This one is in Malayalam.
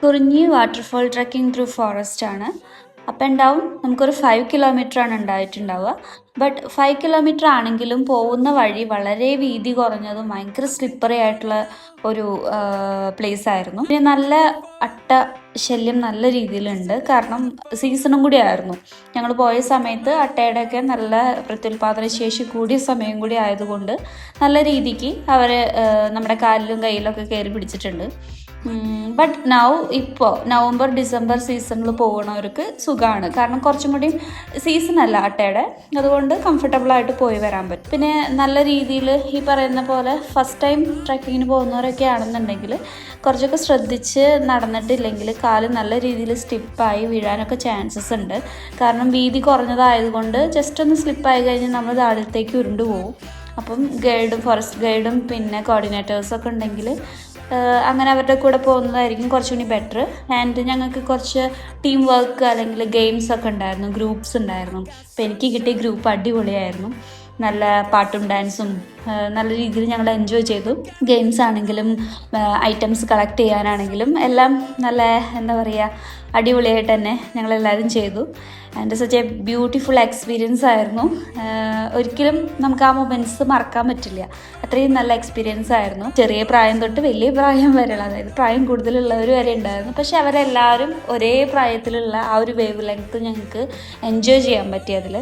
കുറിഞ്ഞി വാട്ടർഫോൾ ട്രക്കിംഗ് ത്രൂ ഫോറസ്റ്റ് ആണ്. അപ്പ് ആൻഡ് ഡൗൺ നമുക്കൊരു 5 കിലോമീറ്റർ ആണ് ഉണ്ടായിട്ടുണ്ടാവുക. ബട്ട് 5 കിലോമീറ്റർ ആണെങ്കിലും പോകുന്ന വഴി വളരെ വീതി കുറഞ്ഞതും ഭയങ്കര സ്ലിപ്പറി ആയിട്ടുള്ള ഒരു പ്ലേസ് ആയിരുന്നു. പിന്നെ നല്ല അട്ട ശല്യം നല്ല രീതിയിലുണ്ട്. കാരണം സീസണും കൂടി ആയിരുന്നു. ഞങ്ങൾ പോയ സമയത്ത് അട്ടയുടെയൊക്കെ നല്ല പ്രത്യുൽപാദന ശേഷി കൂടിയ സമയം കൂടി ആയതുകൊണ്ട് നല്ല രീതിക്ക് അവർ നമ്മുടെ കാലിലും കയ്യിലൊക്കെ കയറി പിടിച്ചിട്ടുണ്ട്. ബട്ട് ഇപ്പോൾ നവംബർ ഡിസംബർ സീസണിൽ പോകുന്നവർക്ക് സുഖമാണ്. കാരണം കുറച്ചും കൂടി സീസണല്ല അട്ടയുടെ, അതുകൊണ്ട് കംഫർട്ടബിളായിട്ട് പോയി വരാൻ പറ്റും. പിന്നെ നല്ല രീതിയിൽ ഈ പറയുന്ന പോലെ ഫസ്റ്റ് ടൈം ട്രക്കിങ്ങിന് പോകുന്നവരൊക്കെ ആണെന്നുണ്ടെങ്കിൽ കുറച്ചൊക്കെ ശ്രദ്ധിച്ച് നടന്നിട്ടില്ലെങ്കിൽ കാല് നല്ല രീതിയിൽ സ്ലിപ്പായി വീഴാനൊക്കെ ചാൻസസ് ഉണ്ട്. കാരണം വീതി കുറഞ്ഞതായതുകൊണ്ട് ജസ്റ്റ് ഒന്ന് സ്ലിപ്പായി കഴിഞ്ഞാൽ നമ്മൾ താഴത്തേക്ക് ഉരുണ്ടു പോകും. അപ്പം ഫോറസ്റ്റ് ഗൈഡും പിന്നെ കോർഡിനേറ്റേഴ്സൊക്കെ ഉണ്ടെങ്കിൽ അങ്ങനെ അവരുടെ കൂടെ പോകുന്നതായിരിക്കും കുറച്ചുകൂടി ബെറ്റർ. ആൻഡ് ഞങ്ങൾക്ക് കുറച്ച് ടീം വർക്ക് അല്ലെങ്കിൽ ഗെയിംസ് ഒക്കെ ഉണ്ടായിരുന്നു, ഗ്രൂപ്പ്സ് ഉണ്ടായിരുന്നു. അപ്പോൾ എനിക്ക് കിട്ടിയ ഗ്രൂപ്പ് അടിപൊളിയായിരുന്നു. നല്ല പാട്ടും ഡാൻസും നല്ല രീതിയിൽ ഞങ്ങൾ എൻജോയ് ചെയ്തു. ഗെയിംസ് ആണെങ്കിലും ഐറ്റംസ് കളക്ട് ചെയ്യാനാണെങ്കിലും എല്ലാം നല്ല എന്താ പറയുക അടിപൊളിയായിട്ട് തന്നെ ഞങ്ങളെല്ലാവരും ചെയ്തു. And such A beautiful experience ആയിരുന്നു. ഒരിക്കലും നമുക്ക് ആ മൊമെൻറ്റ്സ് മറക്കാൻ പറ്റില്ല. അത്രയും നല്ല എക്സ്പീരിയൻസ് ആയിരുന്നു. ചെറിയ പ്രായം തൊട്ട് വലിയ പ്രായം വരെയുള്ള, അതായത് പ്രായം കൂടുതലുള്ളവർ വരെ ഉണ്ടായിരുന്നു. പക്ഷെ അവരെല്ലാവരും ഒരേ പ്രായത്തിലുള്ള ആ ഒരു വേവ് ലെങ്ത്ത് ഞങ്ങൾക്ക് എൻജോയ് ചെയ്യാൻ പറ്റി അതിൽ.